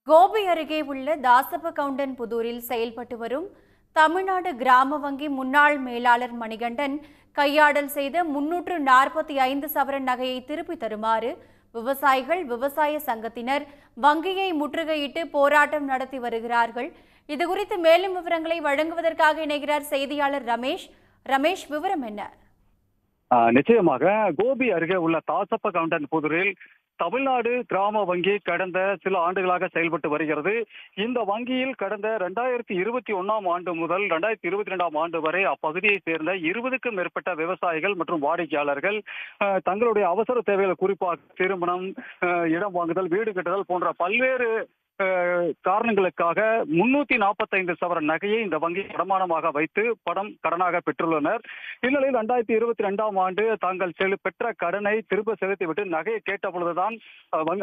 கோபி அருகே உள்ள தாசப்பகவுண்டன் புதூரில் செயல்பட்டு வரும் தமிழ்நாடு கிராம வங்கி முன்னாள் மேலாளர் மணிகண்டன் கையாடல் செய்த 345 சவரன் நகையை திருப்பி தருமாறு விவசாயிகள் விவசாய சங்கத்தினர் வங்கியை முற்றுகையிட்டு போராட்டம் நடத்தி வருகிறார்கள். இதுகுறித்து மேலும் விவரங்களை வழங்குவதற்காக இணைகிறார் செய்தியாளர் ரமேஷ். விவரம் என்ன? நிச்சயமாக கோபி அருகே உள்ள தாசப்பகவுண்டன் புதூரில் தமிழ்நாடு கிராம வங்கி கடந்த சில ஆண்டுகளாக செயல்பட்டு வருகிறது. இந்த வங்கியில் கடந்த 2021 ஆண்டு முதல் 2022 ஆண்டு வரை அப்பகுதியை சேர்ந்த 20க்கும் மேற்பட்ட விவசாயிகள் மற்றும் வாடிக்கையாளர்கள் தங்களுடைய அவசர தேவைகள், குறிப்பாக திருமணம், இடம் வாங்குதல், வீடு கட்டுதல் போன்ற பல்வேறு காரணங்களுக்காக 345 சவரன் நகையை இந்த வங்கி அடமானமாக வைத்து பணம் கடனாக பெற்றுள்ளனர். இந்நிலையில் 2022 ஆண்டு தாங்கள் பெற்ற கடனை திரும்ப செலுத்திவிட்டு நகையை கேட்ட பொழுதுதான்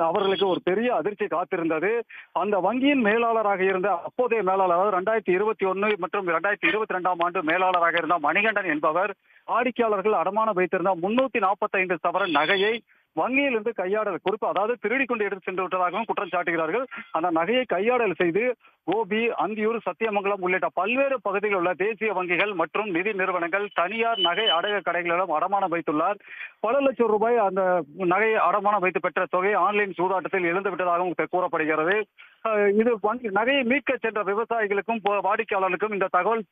அவர்களுக்கு ஒரு பெரிய அதிர்ச்சி காத்திருந்தது. அந்த வங்கியின் மேலாளராக இருந்த அப்போதைய மேலாளர் 2021 மற்றும் 2022 ஆண்டு மேலாளராக இருந்த மணிகண்டன் என்பவர் வாடிக்கையாளர்கள் அடமானம் வைத்திருந்த 345 சவரன் நகையை வங்கியிலிருந்து கையாடல் அதாவது திருடி கொண்டு எடுத்து சென்று விட்டதாகவும் குற்றம் சாட்டுகிறார்கள். அந்த நகையை கையாடல் செய்து கோபி, அந்தியூர், சத்தியமங்கலம் உள்ளிட்ட பல்வேறு பகுதிகளில் உள்ள தேசிய வங்கிகள் மற்றும் நிதி நிறுவனங்கள், தனியார் நகை அடகு கடைகளிடம் அடமானம் வைத்துள்ளார். பல லட்சம் ரூபாய் அந்த நகை அடமானம் வைத்து பெற்ற தொகை ஆன்லைன் சூதாட்டத்தில் இழந்து விட்டதாகவும் கூறப்படுகிறது. இது நகையை மீட்க சென்ற விவசாயிகளுக்கும் வாடிக்கையாளர்களுக்கும் இந்த தகவல்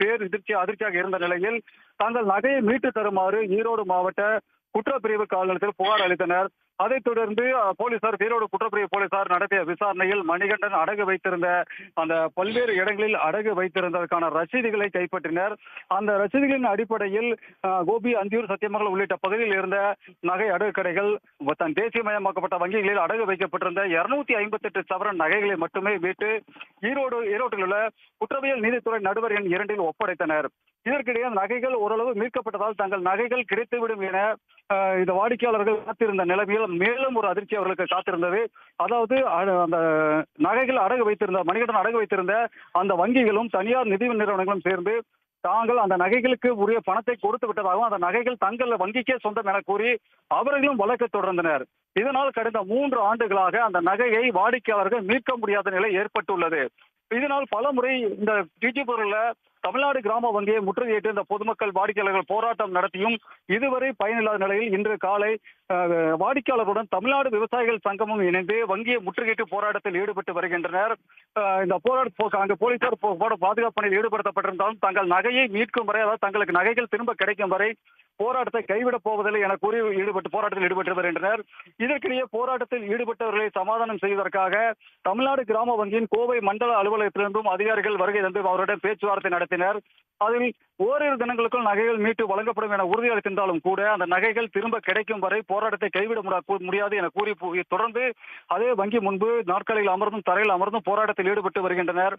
அதிர்ச்சியாக இருந்த நிலையில் தாங்கள் நகையை மீட்டு தருமாறு ஈரோடு மாவட்ட குற்றப்பிரிவு காவல் நிலையத்தில் புகார் அளித்தனர். அதைத் தொடர்ந்து ஈரோடு குற்றப்பிரிவு போலீசார் நடத்திய விசாரணையில் மணிகண்டன் அடகு வைத்திருந்த அந்த பல்வேறு இடங்களில் அடகு வைத்திருந்ததற்கான ரசீதுகளை கைப்பற்றினர். அந்த ரசீதுகளின் அடிப்படையில் கோபி, அந்தியூர், சத்தியமங்கலம் உள்ளிட்ட பகுதியில் இருந்த நகை அடகு கடைகள் தன் தேசியமயமாக்கப்பட்ட வங்கிகளில் அடகு வைக்கப்பட்டிருந்த 258 சவரன் நகைகளை மட்டுமே மீட்டு ஈரோட்டில் உள்ள குற்றவியல் நீதித்துறை நடுவர் எண் 2 ஒப்படைத்தனர். இதற்கிடையே நகைகள் ஓரளவு மீட்கப்பட்டதால் தங்கள் நகைகள் கிடைத்துவிடும் என இந்த வாடிக்கையாளர்கள் காத்திருந்த நிலைமையில் மேலும் ஒரு அதிர்ச்சி அவர்களுக்கு காத்திருந்தது. அதாவது அந்த நகைகள் மணிகண்டன் அடகு வைத்திருந்த அந்த வங்கிகளும் தனியார் நிதி நிறுவனங்களும் சேர்ந்து தாங்கள் அந்த நகைகளுக்கு உரிய பணத்தை கொடுத்து விட்டதாகவும் அந்த நகைகள் தங்கள் வங்கிக்கே சொந்தம் என கூறி அவர்களும் வழக்கு தொடர்ந்தனர். இதனால் கடந்த 3 ஆண்டுகளாக அந்த நகையை வாடிக்கையாளர்கள் மீட்க முடியாத நிலை ஏற்பட்டுள்ளது. இதனால் பல முறை இந்த டிஜிபூரில் தமிழ்நாடு கிராம வங்கியை முற்றுகையிட்டு இந்த பொதுமக்கள், வாடிக்கையாளர்கள் போராட்டம் நடத்தியும் இதுவரை பயனில்லாத நிலையில் இன்று காலை வாடிக்கையாளர்களுடன் தமிழ்நாடு விவசாயிகள் சங்கமும் இணைந்து வங்கியை முற்றுகையிட்டு போராட்டத்தில் ஈடுபட்டு வருகின்றனர். இந்த அங்கு போலீசார் பாதுகாப்பு பணியில் ஈடுபடுத்தப்பட்டிருந்தாலும் தங்கள் நகையை மீட்கும் வரை, அதாவது தங்களுக்கு நகைகள் திரும்ப கிடைக்கும் வரை போராட்டத்தை கைவிடப் போவதில்லை என கூறி போராட்டத்தில் ஈடுபட்டு வருகின்றனர். இதற்கிடையே போராட்டத்தில் ஈடுபட்டவர்களை சமாதானம் செய்வதற்காக தமிழ்நாடு கிராம வங்கியின் கோவை மண்டல அலுவலகத்திலிருந்தும் அதிகாரிகள் வருகை தந்து அவருடன் பேச்சுவார்த்தை நடத்தினர். அதில் ஓரிரு தினங்களுக்குள் நகைகள் மீட்டு வழங்கப்படும் என உறுதியளித்திருந்தாலும் கூட அந்த நகைகள் திரும்ப கிடைக்கும் வரை போராட்டத்தை கைவிட முடியாது என கூறி தொடர்ந்து அதே வங்கி முன்பு நாற்காலியில் அமர்ந்தும் தரையில் அமர்ந்தும் போராட்டத்தில் ஈடுபட்டு வருகின்றனர்.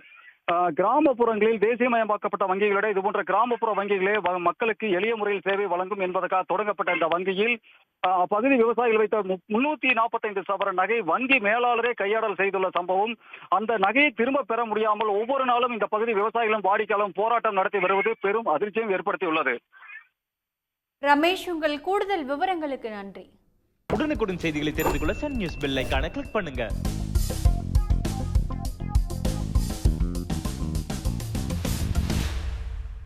கிராமப்புறங்களில் தேசியமயமாக்கப்பட்ட வங்கிகளிட இதுபோன்ற கிராமப்புற வங்கிகளே மக்களுக்கு எளிய முறையில் சேவை வழங்கும் என்பதற்காக தொடங்கப்பட்ட இந்த வங்கியில் பகுதி விவசாயிகள் வைத்த 345 சவரன் நகை வங்கி மேலாளரே கையாடல் செய்துள்ள சம்பவம், அந்த நகையை திரும்ப பெற முடியாமல் ஒவ்வொரு நாளும் இந்த பகுதி விவசாயிகளும் வாடிக்கையாளரும் போராட்டம் நடத்தி வருவது பெரும் அதிர்ச்சியும் ஏற்படுத்தியுள்ளது. ரமேஷ், உங்கள் கூடுதல் விவரங்களுக்கு நன்றி. உடனுக்குடன் செய்திகளை தெரிந்து கொள்ள சன் நியூஸ் பெல் ஐகானை கிளிக் பண்ணுங்க.